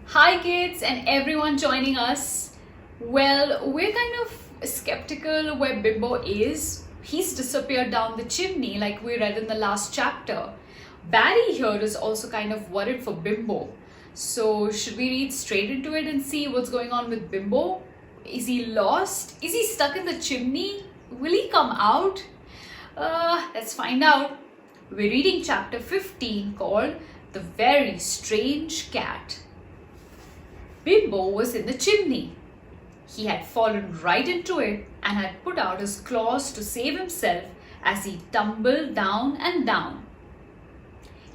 Hi kids and everyone joining us. Well, we're kind of skeptical where Bimbo is. He's disappeared down the chimney like we read in the last chapter. Barry here is also kind of worried for Bimbo. So should we read straight into it and see what's going on with Bimbo? Is he lost? Is he stuck in the chimney? Will he come out? Let's find out. We're reading chapter 15 called The Very Strange Cat. Bimbo was in the chimney. He had fallen right into it and had put out his claws to save himself as he tumbled down and down.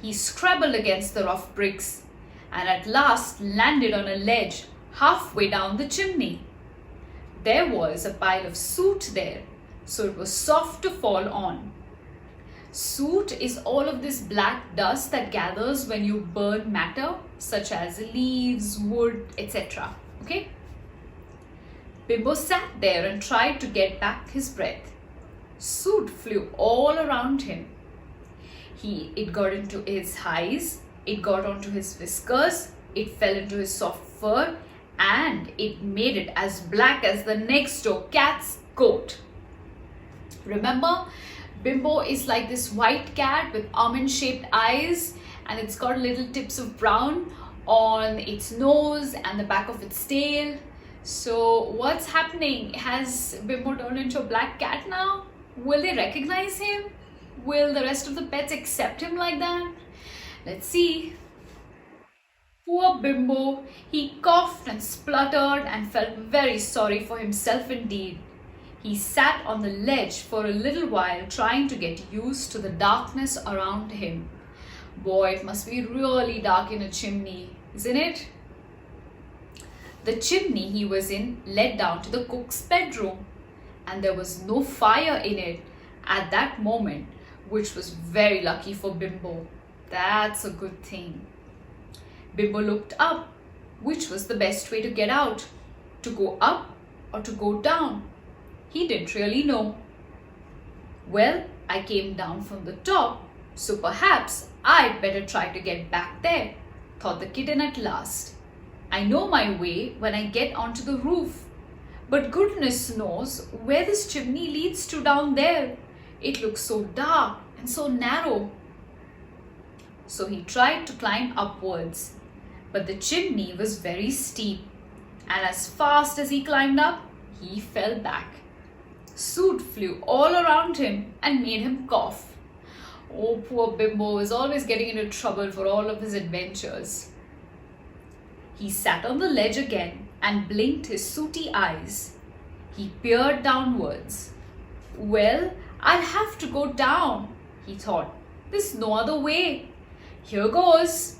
He scrabbled against the rough bricks and at last landed on a ledge halfway down the chimney. There was a pile of soot there, so it was soft to fall on. Soot is all of this black dust that gathers when you burn matter, such as leaves, wood, etc. Okay? Bimbo sat there and tried to get back his breath. Soot flew all around him. It got into his eyes, it got onto his whiskers, it fell into his soft fur, and it made it as black as the next door cat's coat. Remember? Bimbo is like this white cat with almond-shaped eyes, and it's got little tips of brown on its nose and the back of its tail. So what's happening? Has Bimbo turned into a black cat now? Will they recognize him? Will the rest of the pets accept him like that? Let's see. Poor Bimbo. He coughed and spluttered and felt very sorry for himself indeed. He sat on the ledge for a little while trying to get used to the darkness around him. Boy, it must be really dark in a chimney, isn't it? The chimney he was in led down to the cook's bedroom, and there was no fire in it at that moment, which was very lucky for Bimbo. That's a good thing. Bimbo looked up. Which was the best way to get out? To go up or to go down? He didn't really know. Well, I came down from the top, so perhaps I'd better try to get back there, thought the kitten at last. I know my way when I get onto the roof, but goodness knows where this chimney leads to down there. It looks so dark and so narrow. So he tried to climb upwards, but the chimney was very steep, and as fast as he climbed up, he fell back. Soot flew all around him and made him cough. Oh, poor Bimbo is always getting into trouble for all of his adventures. He sat on the ledge again and blinked his sooty eyes. He peered downwards. Well, I'll have to go down, he thought. There's no other way. Here goes.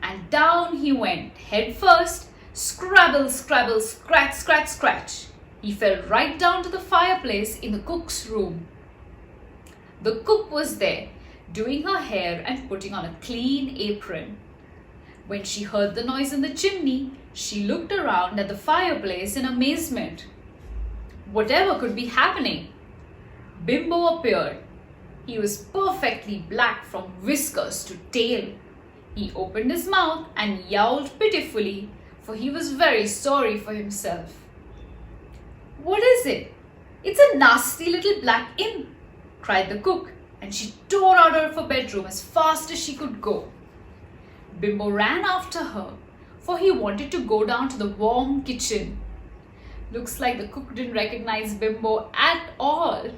And down he went, head first, scrabble, scrabble, scratch, scratch, scratch. He fell right down to the fireplace in the cook's room. The cook was there, doing her hair and putting on a clean apron. When she heard the noise in the chimney, she looked around at the fireplace in amazement. Whatever could be happening? Bimbo appeared. He was perfectly black from whiskers to tail. He opened his mouth and yowled pitifully, for he was very sorry for himself. What is it? It's a nasty little black imp, cried the cook, and she tore out of her bedroom as fast as she could go. Bimbo ran after her, for he wanted to go down to the warm kitchen. Looks like the cook didn't recognize Bimbo at all.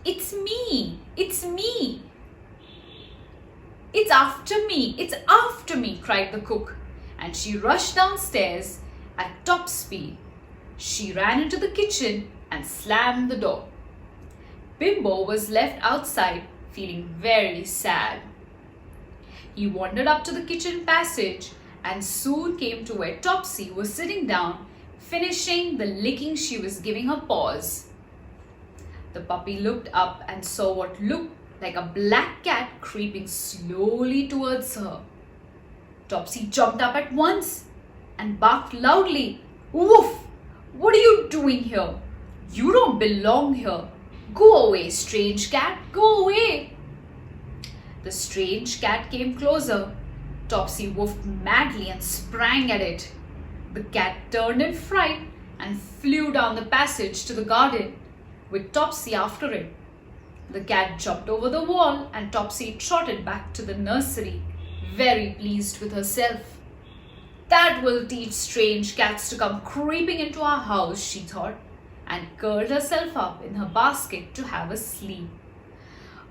It's me! It's me! It's after me! It's after me! Cried the cook, and she rushed downstairs at top speed. She ran into the kitchen and slammed the door. Bimbo was left outside feeling very sad. He wandered up to the kitchen passage and soon came to where Topsy was sitting down, finishing the licking she was giving her paws. The puppy looked up and saw what looked like a black cat creeping slowly towards her. Topsy jumped up at once and barked loudly. Woof! What are you doing here? You don't belong here. Go away, strange cat, go away. The strange cat came closer. Topsy woofed madly and sprang at it. The cat turned in fright and flew down the passage to the garden, with Topsy after it. The cat jumped over the wall and Topsy trotted back to the nursery, very pleased with herself. That will teach strange cats to come creeping into our house, she thought, and curled herself up in her basket to have a sleep.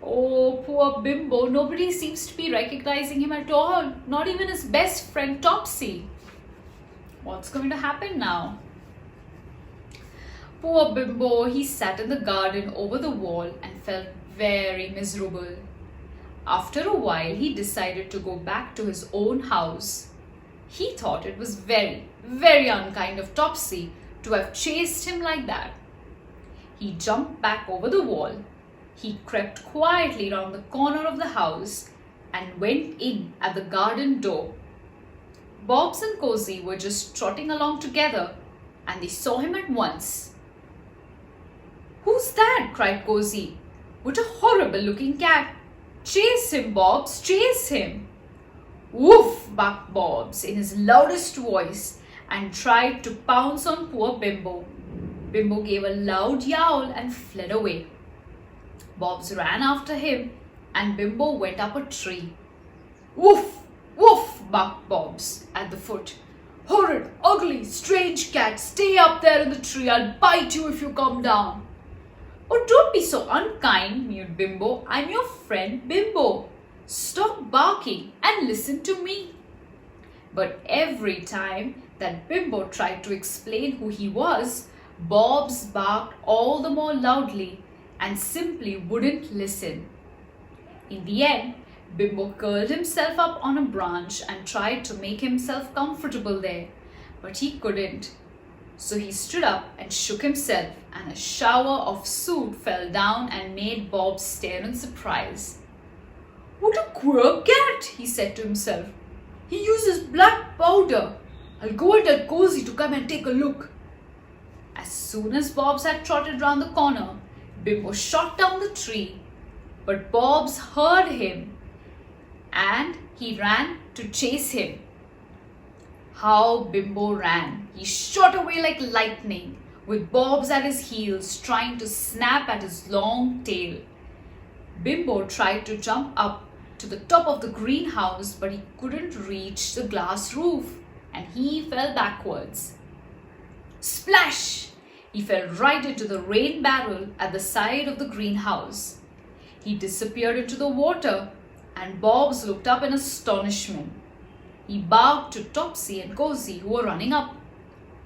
Oh, poor Bimbo, nobody seems to be recognizing him at all, not even his best friend Topsy. What's going to happen now? Poor Bimbo, he sat in the garden over the wall and felt very miserable. After a while, he decided to go back to his own house. He thought it was very, very unkind of Topsy to have chased him like that. He jumped back over the wall. He crept quietly round the corner of the house and went in at the garden door. Bobs and Cozy were just trotting along together and they saw him at once. "Who's that?" cried Cozy. "What a horrible looking cat! Chase him, Bobs, chase him!" "Woof!" barked Bobs in his loudest voice and tried to pounce on poor Bimbo. Bimbo gave a loud yowl and fled away. Bobs ran after him and Bimbo went up a tree. "Woof! Woof!" barked Bobs at the foot. "Horrid, ugly, strange cat, stay up there in the tree. I'll bite you if you come down." "Oh, don't be so unkind," mewed Bimbo. "I'm your friend Bimbo. Stop barking and listen to me." But every time that Bimbo tried to explain who he was, Bobs barked all the more loudly and simply wouldn't listen. In the end, Bimbo curled himself up on a branch and tried to make himself comfortable there, but he couldn't. So he stood up and shook himself, and a shower of soot fell down and made Bob stare in surprise. "What a queer cat," he said to himself. "He uses black powder. I'll go and tell Cozy to come and take a look." As soon as Bobs had trotted round the corner, Bimbo shot down the tree, but Bobs heard him and he ran to chase him. How Bimbo ran! He shot away like lightning, with Bobs at his heels trying to snap at his long tail. Bimbo tried to jump up to the top of the greenhouse, but he couldn't reach the glass roof and he fell backwards. Splash! He fell right into the rain barrel at the side of the greenhouse. He disappeared into the water and Bobs looked up in astonishment. He barked to Topsy and Cozy, who were running up.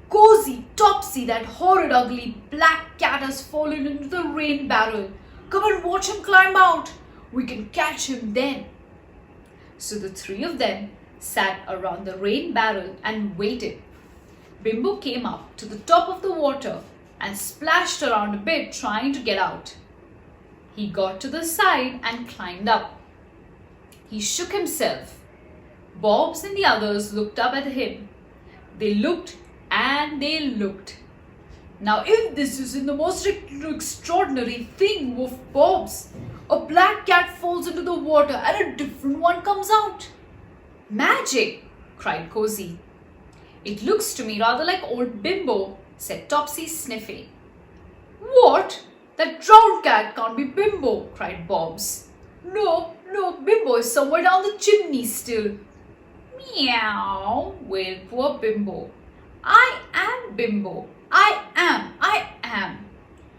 "Cozy, Topsy, that horrid ugly black cat has fallen into the rain barrel. Come and watch him climb out. We can catch him then." So the three of them sat around the rain barrel and waited. Bimbo came up to the top of the water and splashed around a bit trying to get out. He got to the side and climbed up. He shook himself. Bobs and the others looked up at him. They looked and they looked. "Now if this isn't the most extraordinary thing," woofed Bobs. "A black cat falls into the water and a different one comes out." "Magic!" cried Cozy. "It looks to me rather like old Bimbo," said Topsy, sniffing. "What? That drowned cat can't be Bimbo," cried Bobs. No, Bimbo is somewhere down the chimney still." "Meow," wailed poor Bimbo. "I am Bimbo. I am.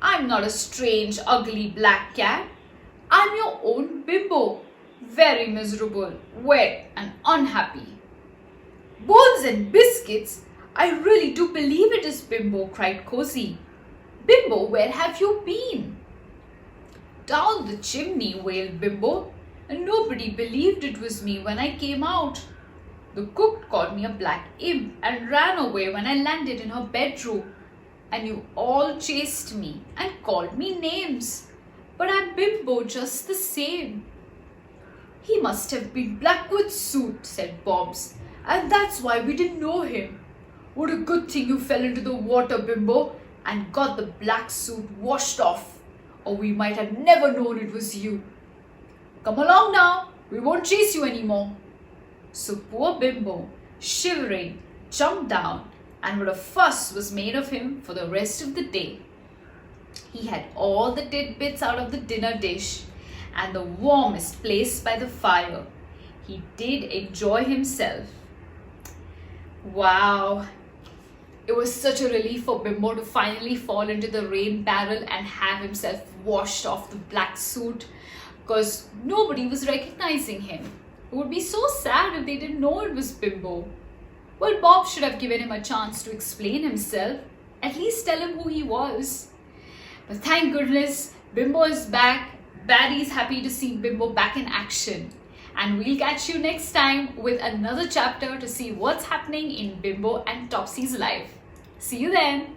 I'm not a strange, ugly black cat. I'm your own Bimbo. Very miserable, wet and unhappy." "Bones and biscuits! I really do believe it is Bimbo," cried Cozy. "Bimbo, where have you been?" "Down the chimney," wailed Bimbo, "and nobody believed it was me when I came out. The cook called me a black imp and ran away when I landed in her bedroom. And you all chased me and called me names. But I'm Bimbo just the same." "He must have been black with soot," said Bobs, "and that's why we didn't know him. What a good thing you fell into the water, Bimbo, and got the black soot washed off, or we might have never known it was you. Come along now, we won't chase you anymore." So poor Bimbo, shivering, jumped down, and what a fuss was made of him for the rest of the day. He had all the tidbits out of the dinner dish and the warmest place by the fire. He did enjoy himself. Wow, it was such a relief for Bimbo to finally fall into the rain barrel and have himself washed off the black suit, because nobody was recognizing him. It would be so sad if they didn't know it was Bimbo. Well, Bob should have given him a chance to explain himself, at least tell him who he was. But thank goodness, Bimbo is back. Barry's happy to see Bimbo back in action. And we'll catch you next time with another chapter to see what's happening in Bimbo and Topsy's life. See you then.